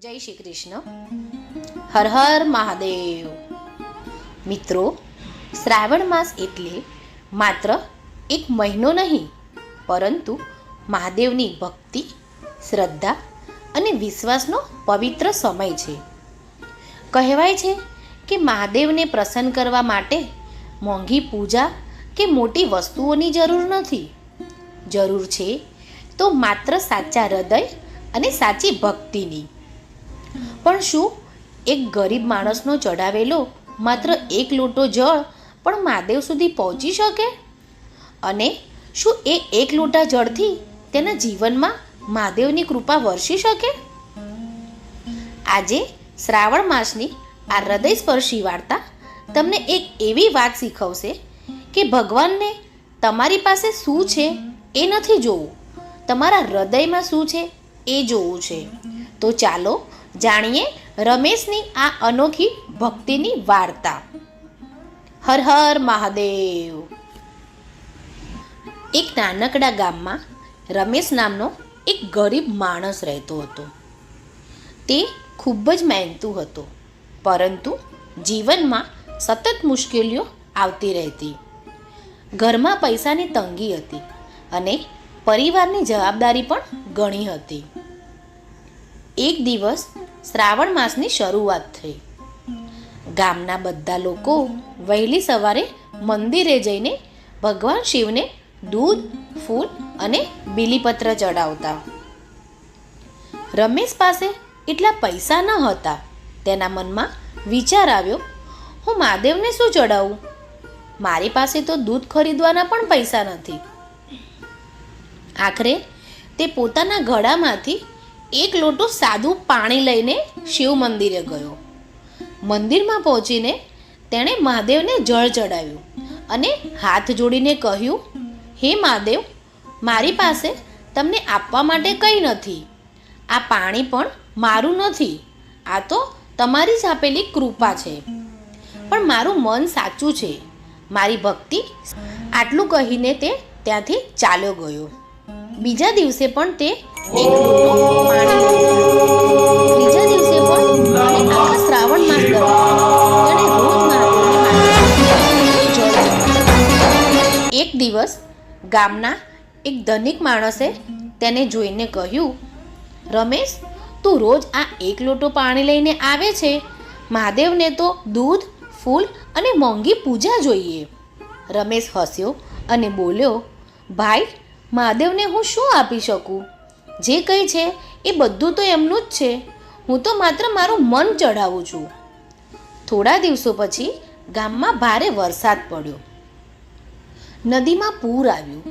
જય શ્રી કૃષ્ણ. હર હર મહાદેવ. મિત્રો, શ્રાવણ માસ એટલે માત્ર એક મહિનો નહીં, પરંતુ મહાદેવની ભક્તિ, શ્રદ્ધા અને વિશ્વાસનો પવિત્ર સમય છે. કહેવાય છે કે મહાદેવને પ્રસન્ન કરવા માટે મોંઘી પૂજા કે મોટી વસ્તુઓની જરૂર નથી. જરૂર છે તો માત્ર સાચા હૃદય અને સાચી ભક્તિની. પણ શું એક ગરીબ માણસનો ચડાવેલો માત્ર એક લોટો જળ પણ મહાદેવ સુધી પહોંચી શકે? અને શું એ એક લોટા જળથી તેના જીવનમાં મહાદેવની કૃપા વરસી શકે? આજે શ્રાવણ માસની આ હૃદયસ્પર્શી વાર્તા તમને એક એવી વાત શીખવશે કે ભગવાનને તમારી પાસે શું છે એ નથી જોવું, તમારા હૃદયમાં શું છે એ જોવું છે. તો ચાલો જાણીએ રમેશની આ અનોખી ભક્તિની વાર્તા. હર હર મહાદેવ. એક નાનકડા ગામમાં રમેશ નામનો એક ગરીબ માણસ રહેતો હતો. તે ખૂબ જ મહેનતુ હતો, પરંતુ જીવનમાં સતત મુશ્કેલીઓ આવતી રહેતી. ઘરમાં પૈસાની તંગી હતી અને પરિવારની જવાબદારી પણ ઘણી હતી. એક દિવસ શ્રાવણ માસની શરૂઆત થઈ. ગામના બધા લોકો વહેલી સવારે મંદિરે જઈને ભગવાન શિવને દૂધ, ફૂલ અને બીલીપત્ર ચડાવતા. રમેશ પાસે એટલા પૈસા ન હતા. તેના મનમાં વિચાર આવ્યો, હું મહાદેવને શું ચડાવું? મારી પાસે તો દૂધ ખરીદવાના પણ પૈસા નથી. આખરે તે પોતાના ગળામાંથી એક લોટો સાદું પાણી લઈને શિવ મંદિરે ગયો. મંદિરમાં પહોંચીને તેણે મહાદેવને જળ ચડાવ્યું અને હાથ જોડીને કહ્યું, હે મહાદેવ, મારી પાસે તમને આપવા માટે કંઈ નથી. આ પાણી પણ મારું નથી, આ તો તમારી જ આપેલી કૃપા છે. પણ મારું મન સાચું છે, મારી ભક્તિ. આટલું કહીને તે ત્યાંથી ચાલ્યો ગયો. બીજા દિવસે પણ તે એક લોટો પાણી લીધું. ત્રીજા દિવસે પણ અને આખા શ્રાવણ માસ દરમિયાન તેણે રોજ મહાદેવને જળ ચડાવ્યું. એક દિવસ ગામના એક ધનિક માણસે તેને જોઈને કહ્યું, રમેશ, તું રોજ આ એક લોટો પાણી લઈને આવે છે. મહાદેવને તો દૂધ, ફૂલ અને મોંઘી પૂજા જોઈએ. રમેશ હસ્યો અને બોલ્યો, ભાઈ, મહાદેવને હું શું આપી શકું? જે કંઈ છે એ બધું તો એમનું જ છે. હું તો માત્ર મારું મન ચઢાવું છું. થોડા દિવસો પછી ગામમાં ભારે વરસાદ પડ્યો. નદીમાં પૂર આવ્યું.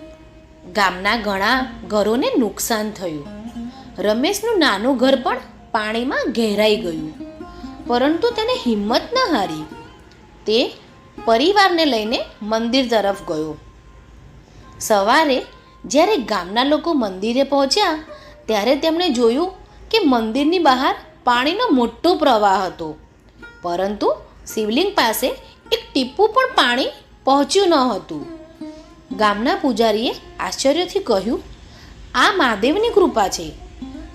ગામના ઘણા ઘરોને નુકસાન થયું. રમેશનું નાનું ઘર પણ પાણીમાં ઘેરાઈ ગયું. પરંતુ તેને હિંમત ન હારી. તે પરિવારને લઈને મંદિર તરફ ગયો. સવારે જ્યારે ગામના લોકો મંદિરે પહોંચ્યા ત્યારે તેમણે જોયું કે મંદિરની બહાર પાણીનો મોટો પ્રવાહ હતો, પરંતુ શિવલિંગ પાસે એક ટીપું પણ પાણી પહોંચ્યું ન હતું. ગામના પૂજારીએ આશ્ચર્યથી કહ્યું, આ મહાદેવની કૃપા છે.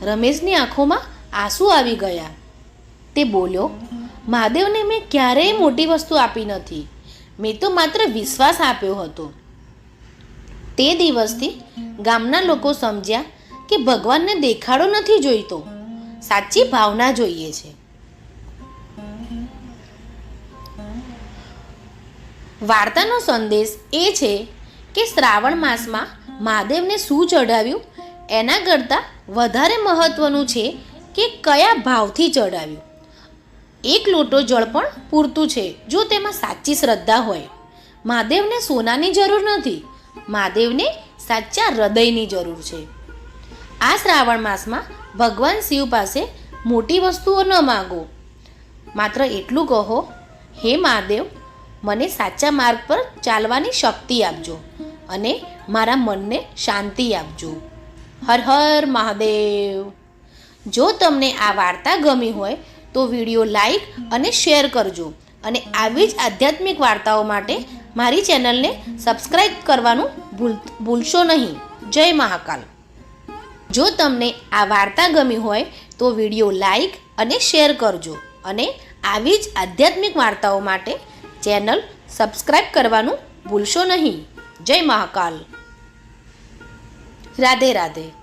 રમેશની આંખોમાં આંસુ આવી ગયા. તે બોલ્યો, મહાદેવને મેં ક્યારેય મોટી વસ્તુ આપી નથી. મેં તો માત્ર વિશ્વાસ આપ્યો હતો. તે દિવસથી ગામના લોકો સમજ્યા કે ભગવાનને દેખાડો નથી જોઈતો, સાચી ભાવના જોઈએ છે. વાર્તાનો સંદેશ એ છે કે શ્રાવણ માસમાં મહાદેવને શું ચઢાવ્યું એના કરતાં વધારે મહત્વનું છે કે કયા ભાવથી ચઢાવ્યું. એક લોટો જળ પણ પૂરતું છે જો તેમાં સાચી શ્રદ્ધા હોય. મહાદેવને સોનાની જરૂર નથી, મહાદેવને સાચા હૃદયની જરૂર છે. આ શ્રાવણ માસમાં ભગવાન શિવ પાસે મોટી વસ્તુઓ ન માગો. માત્ર એટલું કહો, હે મહાદેવ, મને સાચા માર્ગ પર ચાલવાની શક્તિ આપજો અને મારા મનને શાંતિ આપજો. હર હર મહાદેવ. જો તમને આ વાર્તા ગમી હોય તો વિડીયો લાઈક અને શેર કરજો અને આવી જ આધ્યાત્મિક વાર્તાઓ માટે મારી ચેનલને સબસ્ક્રાઈબ કરવાનું ભૂલશો નહીં. જય મહાકાલ. જો તમને આ વાર્તા ગમી હોય તો વિડીયો લાઈક અને શેર કરજો. અને આવી જ આધ્યાત્મિક વાર્તાઓ માટે ચેનલ સબસ્ક્રાઈબ કરવાનું ભૂલશો નહીં. જય મહાકાલ. રાધે રાધે.